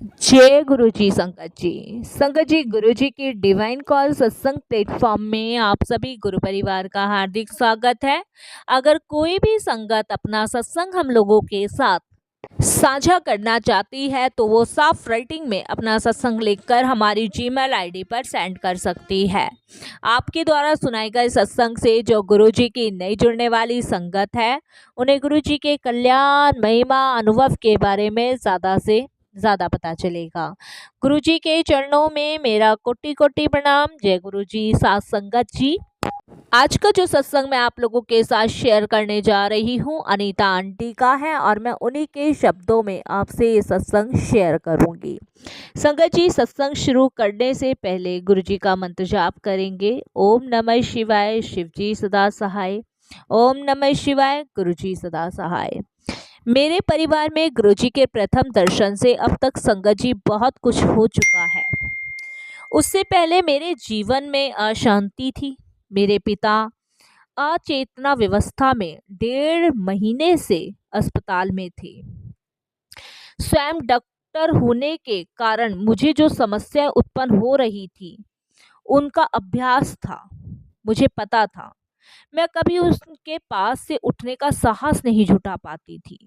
जय गुरु जी। संगत जी गुरु जी की डिवाइन कॉल सत्संग प्लेटफॉर्म में आप सभी गुरु परिवार का हार्दिक स्वागत है। अगर कोई भी संगत अपना सत्संग हम लोगों के साथ साझा करना चाहती है तो वो साफ राइटिंग में अपना सत्संग लिखकर हमारी जीमेल आईडी पर सेंड कर सकती है। आपके द्वारा सुनाए गए सत्संग से जो गुरु जी की नई जुड़ने वाली संगत है उन्हें गुरु जी के कल्याण महिमा अनुभव के बारे में ज़्यादा से ज़्यादा पता चलेगा। गुरु जी के चरणों में मेरा कोटि कोटि प्रणाम। जय गुरु जी। साथ संगत जी, आज का जो सत्संग मैं आप लोगों के साथ शेयर करने जा रही हूँ अनीता आंटी का है और मैं उन्हीं के शब्दों में आपसे ये सत्संग शेयर करूँगी। संगत जी, सत्संग शुरू करने से पहले गुरु जी का मंत्र जाप करेंगे। ओम नमः शिवाय, शिव जी सदा सहाय। ओम नमः शिवाय, गुरु जी सदा सहाय। मेरे परिवार में गुरु जी के प्रथम दर्शन से अब तक संगत जी बहुत कुछ हो चुका है। उससे पहले मेरे जीवन में अशांति थी। मेरे पिता अचेतना व्यवस्था में 1.5 महीने से अस्पताल में थे। स्वयं डॉक्टर होने के कारण मुझे जो समस्या उत्पन्न हो रही थी उनका अभ्यास था। मुझे पता था मैं कभी उसके पास से उठने का साहस नहीं जुटा पाती थी।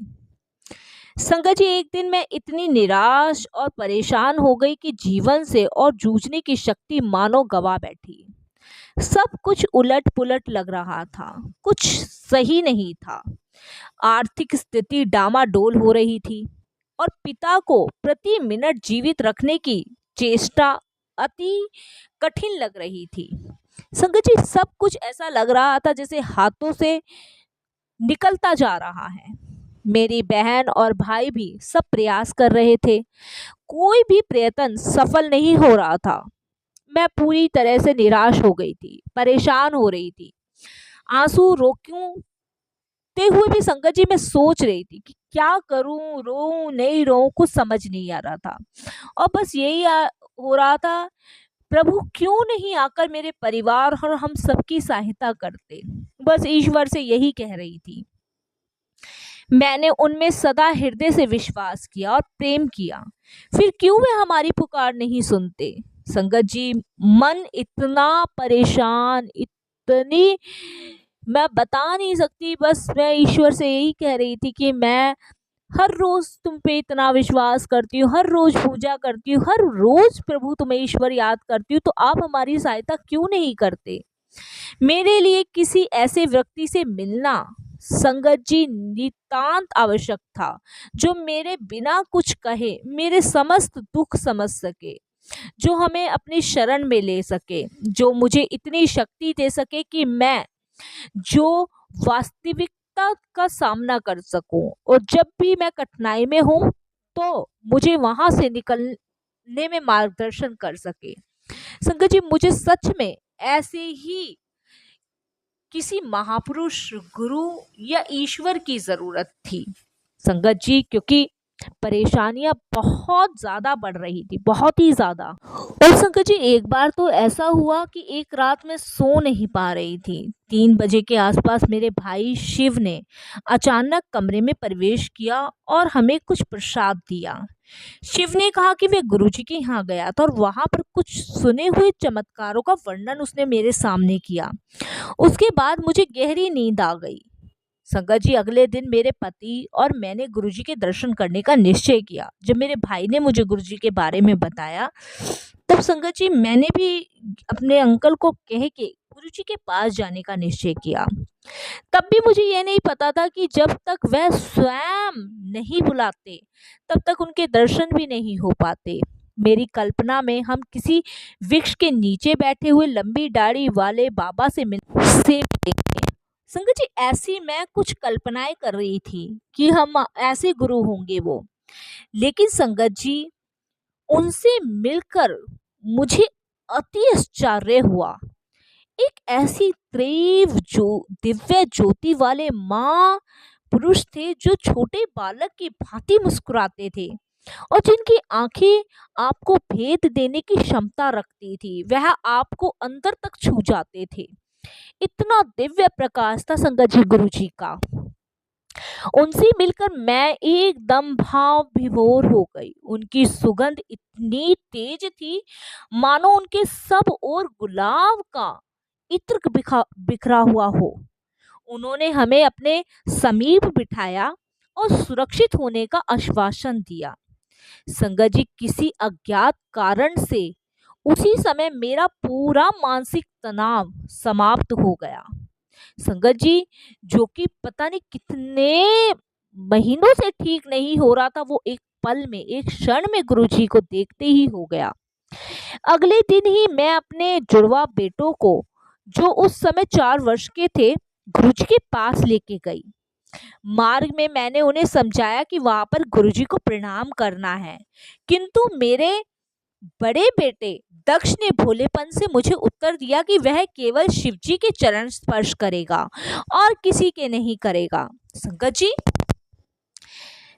संगत जी, एक दिन मैं इतनी निराश और परेशान हो गई कि जीवन से और जूझने की शक्ति मानो गवा बैठी। सब कुछ उलट पुलट लग रहा था, कुछ सही नहीं था। आर्थिक स्थिति डामाडोल हो रही थी और पिता को प्रति मिनट जीवित रखने की चेष्टा अति कठिन लग रही थी। संगत जी, सब कुछ ऐसा लग रहा था जैसे हाथों से निकलता जा रहा है। मेरी बहन और भाई भी सब प्रयास कर रहे थे, कोई भी प्रयत्न सफल नहीं हो रहा था। मैं पूरी तरह से निराश हो गई थी, परेशान हो रही थी। आंसू रोकते हुए भी संगत जी मैं सोच रही थी कि क्या करूं, रोऊं नहीं रोऊं, कुछ समझ नहीं आ रहा था। और बस यही हो रहा था, प्रभु क्यों नहीं आकर मेरे परिवार और हम सबकी सहायता करते। बस ईश्वर से यही कह रही थी। मैंने उनमें सदा हृदय से विश्वास किया और प्रेम किया, फिर क्यों वे हमारी पुकार नहीं सुनते। संगत जी, मन इतना परेशान, इतनी मैं बता नहीं सकती। बस मैं ईश्वर से यही कह रही थी कि मैं हर रोज तुम पे इतना विश्वास करती हूँ, हर रोज पूजा करती हूँ, हर रोज प्रभु तुम्हें ईश्वर याद करती हूँ, तो आप हमारी सहायता क्यों नहीं करते। मेरे लिए किसी ऐसे व्यक्ति से मिलना संगत जी नितांत आवश्यक था, जो मेरे बिना कुछ कहे मेरे समस्त दुख समझ सके, जो हमें अपनी शरण में ले सके, जो मुझे इतनी शक्ति दे सके कि मैं जो वास्तविकता का सामना कर सकूं और जब भी मैं कठिनाई में हूं तो मुझे वहां से निकलने में मार्गदर्शन कर सके। संगत जी, मुझे सच में ऐसे ही किसी महापुरुष, गुरु या ईश्वर की जरूरत थी संगत जी, क्योंकि परेशानियां बहुत ज्यादा बढ़ रही थी, बहुत ही ज्यादा। और संकट जी, एक बार तो ऐसा हुआ कि एक रात में सो नहीं पा रही थी। 3 बजे के आसपास मेरे भाई शिव ने अचानक कमरे में प्रवेश किया और हमें कुछ प्रसाद दिया। शिव ने कहा कि वे गुरुजी के यहाँ गया था और वहां पर कुछ सुने हुए चमत्कारों का वर्णन उसने मेरे सामने किया। उसके बाद मुझे गहरी नींद आ गई। संगत जी, अगले दिन मेरे पति और मैंने गुरुजी के दर्शन करने का निश्चय किया। जब मेरे भाई ने मुझे गुरुजी के बारे में बताया तब संगत जी मैंने भी अपने अंकल को कह के गुरुजी के पास जाने का निश्चय किया। तब भी मुझे यह नहीं पता था कि जब तक वह स्वयं नहीं बुलाते तब तक उनके दर्शन भी नहीं हो पाते। मेरी कल्पना में हम किसी वृक्ष के नीचे बैठे हुए लंबी दाढ़ी वाले बाबा से मिलेंगे। संगत जी, ऐसी मैं कुछ कल्पनाएं कर रही थी कि हम ऐसे गुरु होंगे वो। लेकिन संगत जी, उनसे मिलकर मुझे अति आश्चर्य हुआ। एक ऐसी तीव्र जो दिव्य ज्योति वाले माँ पुरुष थे जो छोटे बालक की भांति मुस्कुराते थे और जिनकी आंखें आपको भेद देने की क्षमता रखती थी। वह आपको अंदर तक छू जाते थे। इतना दिव्य प्रकाश था संगत जी गुरु जी का। उनसे मिलकर मैं एकदम भाव विभोर हो गई। उनकी सुगंध इतनी तेज थी, मानो उनके सब ओर गुलाब का इत्र बिखरा हुआ हो। उन्होंने हमें अपने समीप बिठाया और सुरक्षित होने का आश्वासन दिया। संगत जी, किसी अज्ञात कारण से उसी समय मेरा पूरा मानसिक तनाव समाप्त हो गया। संगत जी, जो कि पता नहीं कितने महीनों से ठीक नहीं हो रहा था, वो एक पल में, एक क्षण में गुरुजी को देखते ही हो गया। अगले दिन ही मैं अपने जुड़वा बेटों को, जो उस समय 4 वर्ष के थे, गुरुजी के पास लेके गई। मार्ग में मैंने उन्हें समझाया कि वहां पर गुरुजी को प्रणाम करना है, किंतु मेरे बड़े बेटे दक्ष ने भोलेपन से मुझे उत्तर दिया कि वह केवल शिवजी के चरण स्पर्श करेगा और किसी के नहीं करेगा। संगत जी,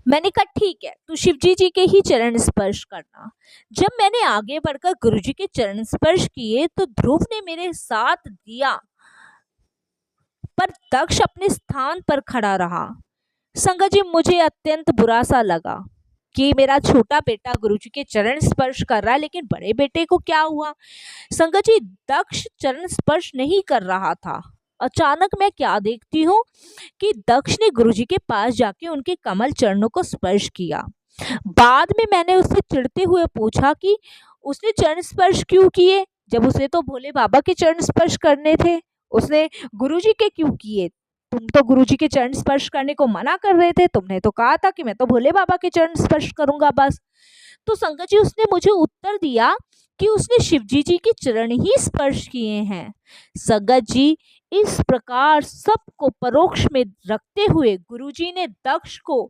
मैंने कहा ठीक है, तू शिवजी जी के ही चरण स्पर्श करना। जब मैंने आगे बढ़कर गुरुजी के चरण स्पर्श किए तो ध्रुव ने मेरे साथ दिया, पर दक्ष अपने स्थान पर खड़ा रहा। संगत जी, मुझे अत्यंत बुरा सा लगा कि मेरा छोटा बेटा गुरुजी के चरण स्पर्श कर रहा है, लेकिन बड़े बेटे को क्या हुआ। संगत जी, दक्ष चरण स्पर्श नहीं कर रहा था। अचानक मैं क्या देखती हूँ कि दक्ष ने गुरुजी के पास जाके उनके कमल चरणों को स्पर्श किया। बाद में मैंने उससे चिढ़ते हुए पूछा कि उसने चरण स्पर्श क्यों किए, जब उसे तो भोले बाबा के चरण स्पर्श करने थे, उसने गुरुजी के क्यों किए? तुम तो गुरुजी के चरण स्पर्श करने को मना कर रहे थे, तुमने तो कहा था कि मैं तो भोले बाबा के चरण स्पर्श करूंगा बस। तो संगत जी, उसने मुझे उत्तर दिया कि उसने शिवजी जी के चरण ही स्पर्श किए हैं। संगत जी, इस प्रकार सबको परोक्ष में रखते हुए गुरुजी ने दक्ष को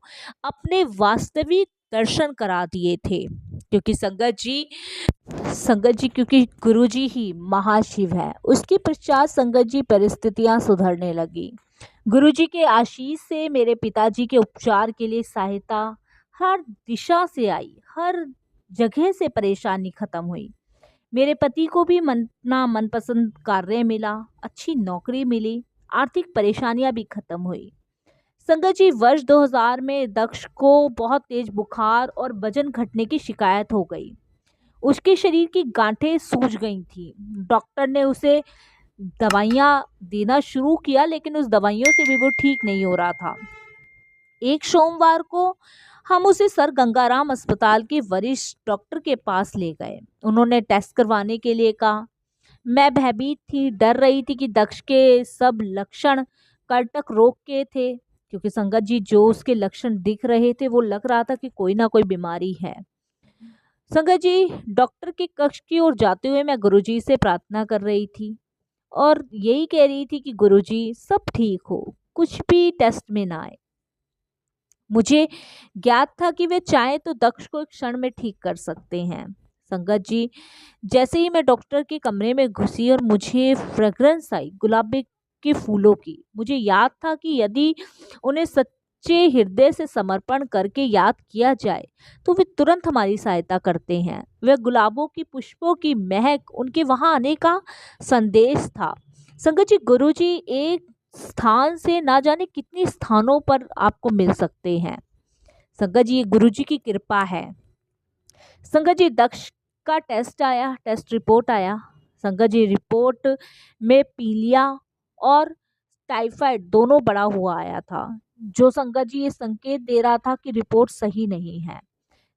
अपने वास्तविक दर्शन करा दिए थे। क्योंकि संगत जी, क्योंकि गुरुजी ही महाशिव है। उसके पश्चात संगत जी परिस्थितियां सुधरने लगी। गुरुजी के आशीष से मेरे पिताजी के उपचार के लिए सहायता हर दिशा से आई, हर जगह से परेशानी खत्म हुई। मेरे पति को भी अपना मनपसंद कार्य मिला, अच्छी नौकरी मिली, आर्थिक परेशानियां भी खत्म हुई। संगत जी, वर्ष 2000 में दक्ष को बहुत तेज बुखार और वजन घटने की शिकायत हो गई। उसके शरीर की गांठें सूज गई थी। डॉक्टर ने उसे दवाइयाँ देना शुरू किया, लेकिन उस दवाइयों से भी वो ठीक नहीं हो रहा था। एक सोमवार को हम उसे सर गंगाराम अस्पताल के वरिष्ठ डॉक्टर के पास ले गए। उन्होंने टेस्ट करवाने के लिए कहा। मैं भयभीत थी, डर रही थी कि दक्ष के सब लक्षण कर्कट रोग के थे, क्योंकि संगत जी, जो उसके लक्षण दिख रहे थे वो लग रहा था कि कोई ना कोई बीमारी है। संगत जी, डॉक्टर के कक्ष की ओर जाते हुए मैं गुरुजी से प्रार्थना कर रही थी और यही कह रही थी कि गुरुजी, सब ठीक हो, कुछ भी टेस्ट में ना आए। मुझे ज्ञात था कि वे चाहे तो दक्ष को एक क्षण में ठीक कर सकते हैं। संगत जी, जैसे ही मैं डॉक्टर के कमरे में घुसी और मुझे फ्रेग्रेंस आई गुलाबी के फूलों की, मुझे याद था कि यदि उन्हें सच्चे हृदय से समर्पण करके याद किया जाए तो वे तुरंत हमारी सहायता करते हैं। वह गुलाबों की पुष्पों की महक उनके वहां आने का संदेश था। संगत जी, गुरुजी एक स्थान से ना जाने कितने स्थानों पर आपको मिल सकते हैं। संगत जी, ये गुरुजी की कृपा है। संगत जी, दक्ष का टेस्ट आया, टेस्ट रिपोर्ट आया। संगत जी, रिपोर्ट में पीलिया और टाइफाइड दोनों बढ़ा हुआ आया था, जो संगत जी ये संकेत दे रहा था कि रिपोर्ट सही नहीं है।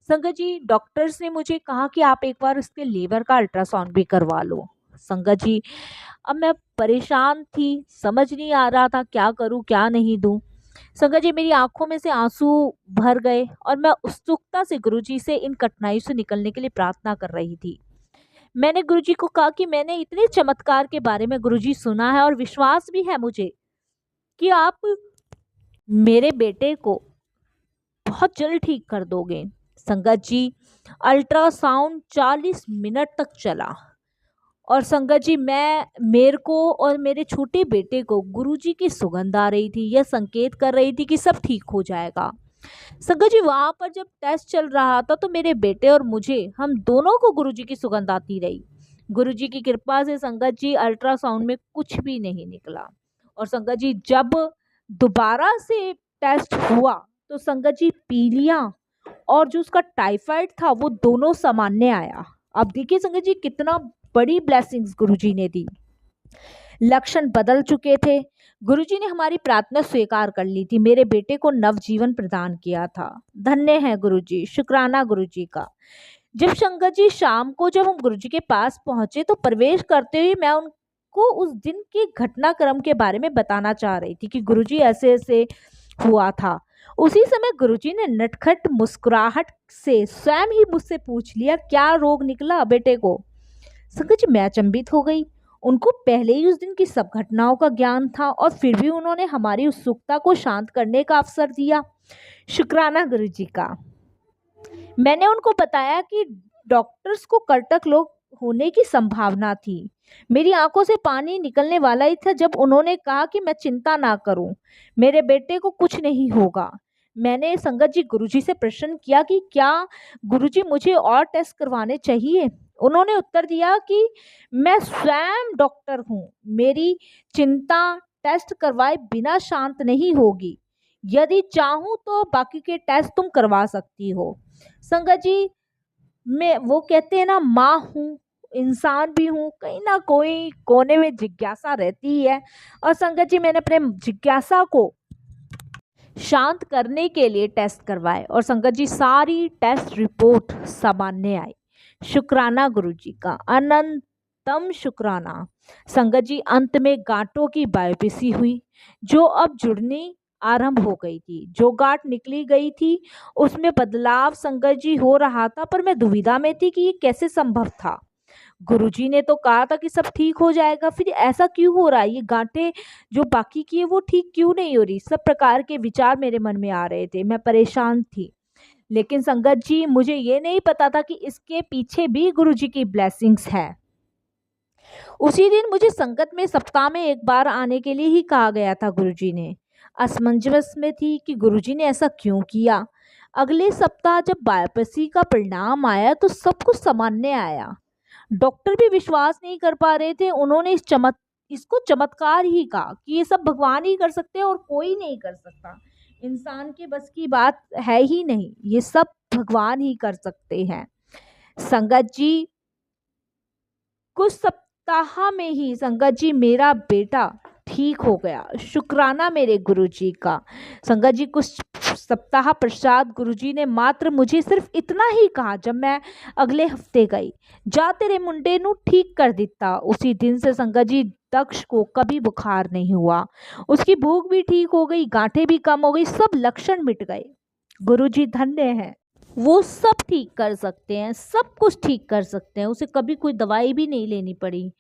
संगत जी, डॉक्टर्स ने मुझे कहा कि आप एक बार इसके लीवर का अल्ट्रासाउंड भी करवा लो। संगत जी, अब मैं परेशान थी, समझ नहीं आ रहा था क्या करूं क्या नहीं दूं। संगत जी, मेरी आंखों में से आंसू भर गए और मैं उत्सुकता से गुरुजी से इन कठिनाइयों से निकलने के लिए प्रार्थना कर रही थी। मैंने गुरुजी को कहा कि मैंने इतने चमत्कार के बारे में गुरुजी सुना है और विश्वास भी है मुझे कि आप मेरे बेटे को बहुत जल्द ठीक कर दोगे। संगत जी, अल्ट्रासाउंड 40 मिनट तक चला और संगत जी, मेरे को और मेरे छोटे बेटे को गुरुजी की सुगंध आ रही थी, यह संकेत कर रही थी कि सब ठीक हो जाएगा। संगत जी, वहां पर जब टेस्ट चल रहा था तो मेरे बेटे और मुझे, हम दोनों को गुरुजी की सुगंध आती रही। गुरुजी की कृपा से संगत जी, अल्ट्रासाउंड में कुछ भी नहीं निकला। और संगत जी, जब दोबारा से टेस्ट हुआ तो संगत जी पीलिया और जो उसका टाइफाइड था वो दोनों सामान्य आया। अब देखिए संगत जी कितना बड़ी ब्लेसिंग्स गुरुजी ने दी। लक्षण बदल चुके थे। गुरुजी ने हमारी प्रार्थना स्वीकार कर ली थी, मेरे बेटे को नवजीवन प्रदान किया था। धन्य है गुरुजी, शुक्राना गुरुजी का। जब संगत जी शाम को जब हम गुरुजी के पास पहुंचे तो प्रवेश करते हुए मैं उनको उस दिन के घटनाक्रम के बारे में बताना चाह रही थी कि गुरुजी ऐसे ऐसे हुआ था। उसी समय गुरुजी ने नटखट मुस्कुराहट से स्वयं ही मुझसे पूछ लिया, क्या रोग निकला बेटे को? संगत जी मैं अचंभित हो गई। उनको पहले ही उस दिन की सब घटनाओं का ज्ञान था और फिर भी उन्होंने हमारी उत्सुकता को शांत करने का अवसर दिया। शुक्राना गुरुजी का। मैंने उनको बताया कि डॉक्टर्स को कर्टक रोग होने की संभावना थी। मेरी आंखों से पानी निकलने वाला ही था जब उन्होंने कहा कि मैं चिंता ना करूं, मेरे बेटे को कुछ नहीं होगा। मैंने संगत जी गुरुजी से प्रश्न किया कि क्या गुरुजी मुझे और टेस्ट करवाने चाहिए? उन्होंने उत्तर दिया कि मैं स्वयं डॉक्टर हूँ, मेरी चिंता टेस्ट करवाए बिना शांत नहीं होगी। यदि चाहूँ तो बाकी के टेस्ट तुम करवा सकती हो। संगत जी मैं वो कहते हैं ना, माँ हूँ, इंसान भी हूँ, कहीं ना कोई कोने में जिज्ञासा रहती ही है। और संगत जी मैंने अपने जिज्ञासा को शांत करने के लिए टेस्ट करवाए और संगत जी सारी टेस्ट रिपोर्ट सामान्य आई। शुक्राना गुरुजी का, अनंतम शुक्राना। संगत जी अंत में गांठों की बायोप्सी हुई जो अब जुड़नी आरंभ हो गई थी। जो गांठ निकली गई थी उसमें बदलाव संगत जी हो रहा था, पर मैं दुविधा में थी कि ये कैसे संभव था। गुरुजी ने तो कहा था कि सब ठीक हो जाएगा, फिर ऐसा क्यों हो रहा है? ये गांठें जो बाकी की है वो ठीक क्यों नहीं हो रही? सब प्रकार के विचार मेरे मन में आ रहे थे, मैं परेशान थी। लेकिन संगत जी मुझे ये नहीं पता था कि इसके पीछे भी गुरुजी की ब्लेसिंग्स है। उसी दिन मुझे संगत में सप्ताह में एक बार आने के लिए ही कहा गया था। गुरुजी ने असमंजस में थी कि गुरुजी ने ऐसा क्यों किया। अगले सप्ताह जब बायोप्सी का परिणाम आया तो सब कुछ सामान्य आया। डॉक्टर भी विश्वास नहीं कर पा रहे थे। उन्होंने इसको चमत्कार ही कहा कि ये सब भगवान ही कर सकते हैं और कोई नहीं कर सकता। इंसान के बस की बात है ही नहीं, ये सब भगवान ही कर सकते हैं। संगत जी कुछ सप्ताह में ही संगत जी मेरा बेटा ठीक हो गया। शुक्राना मेरे गुरुजी का। संगत जी कुछ सप्ताह पश्चात गुरुजी ने मात्र मुझे सिर्फ इतना ही कहा जब मैं अगले हफ्ते गई, जा तेरे मुंडे नू ठीक कर दिता। उसी दिन से संगत जी दक्ष को कभी बुखार नहीं हुआ, उसकी भूख भी ठीक हो गई, गांठें भी कम हो गई, सब लक्षण मिट गए। गुरुजी धन्य है, वो सब ठीक कर सकते हैं, सब कुछ ठीक कर सकते हैं, उसे कभी कोई दवाई भी नहीं लेनी पड़ी।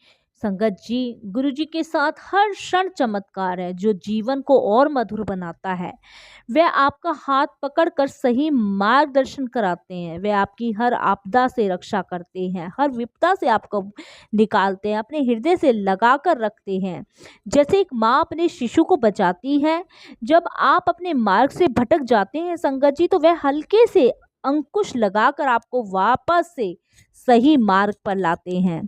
संगत जी गुरुजी के साथ हर क्षण चमत्कार है जो जीवन को और मधुर बनाता है। वे आपका हाथ पकड़कर सही मार्गदर्शन कराते हैं, वे आपकी हर आपदा से रक्षा करते हैं, हर विपदा से आपको निकालते हैं, अपने हृदय से लगा कर रखते हैं। जैसे एक माँ अपने शिशु को बचाती है, जब आप अपने मार्ग से भटक जाते हैं संगत जी तो वह हल्के से अंकुश लगाकर आपको वापस से सही मार्ग पर लाते हैं।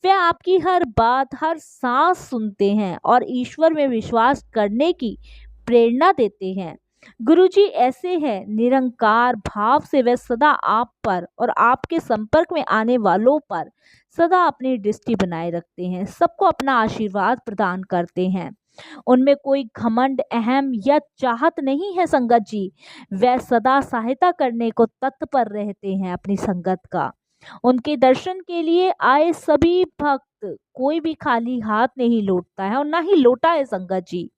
वे आपकी हर बात, हर सांस सुनते हैं और ईश्वर में विश्वास करने की प्रेरणा देते हैं। गुरुजी ऐसे हैं, निरंकार भाव से वे सदा आप पर और आपके संपर्क में आने वालों पर सदा अपनी दृष्टि बनाए रखते हैं, सबको अपना आशीर्वाद प्रदान करते हैं। उनमें कोई घमंड, अहम या चाहत नहीं है संगत जी। वह सदा सहायता करने को तत्पर रहते हैं अपनी संगत का। उनके दर्शन के लिए आए सभी भक्त कोई भी खाली हाथ नहीं लौटता है और ना ही लौटा है संगत जी।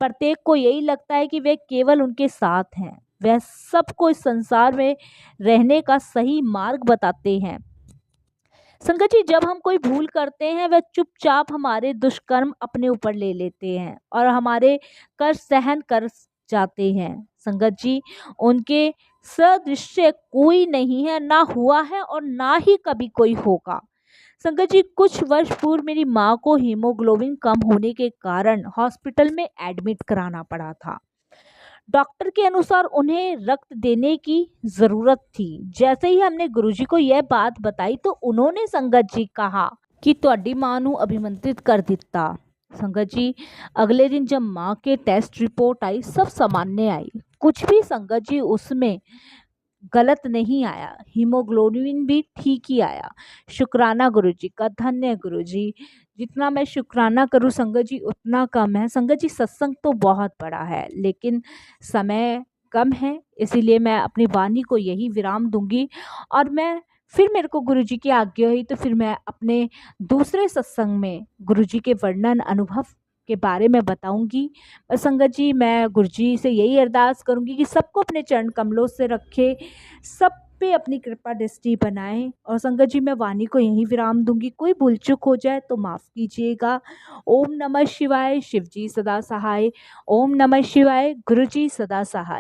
प्रत्येक को यही लगता है कि वे केवल उनके साथ हैं, वह सबको इस संसार में रहने का सही मार्ग बताते हैं। संगत जी जब हम कोई भूल करते हैं वह चुपचाप हमारे दुष्कर्म अपने ऊपर ले लेते हैं और हमारे कष्ट सहन कर जाते हैं। संगत जी उनके सदृश्य कोई नहीं है, ना हुआ है और ना ही कभी कोई होगा। संगत जी कुछ वर्ष पूर्व मेरी माँ को हीमोग्लोबिन कम होने के कारण हॉस्पिटल में एडमिट कराना पड़ा था। डॉक्टर के अनुसार उन्हें रक्त देने की ज़रूरत थी। जैसे ही हमने गुरुजी को यह बात बताई तो उन्होंने संगत जी कहा कि ਤੁਹਾਡੀ मां ਨੂੰ अभिमंत्रित कर दिता। संगत जी, अगले दिन जब माँ के टेस्ट रिपोर्ट आई, सब सामान्य आई। कुछ भी संगत जी उसमें गलत नहीं आया, हीमोग्लोबिन भी ठीक ही आया। शुक्राना गुरुजी का, धन्य गुरुजी। जितना मैं शुक्राना करूं संगत जी उतना कम है। संगत जी सत्संग तो बहुत बड़ा है लेकिन समय कम है, इसीलिए मैं अपनी वाणी को यही विराम दूंगी। और मैं फिर, मेरे को गुरुजी की आज्ञा हुई तो फिर मैं अपने दूसरे सत्संग में गुरुजी के वर्णन अनुभव के बारे में बताऊंगी। संगत जी मैं गुरुजी से यही अरदास करूंगी कि सबको अपने चरण कमलों से रखे, सब पे अपनी कृपा दृष्टि बनाए। और संगत जी मैं वाणी को यहीं विराम दूंगी, कोई भूल चूक हो जाए तो माफ़ कीजिएगा। ओम नमः शिवाय, शिव जी सदा सहाय। ओम नमः शिवाय, गुरु जी सदा सहाय।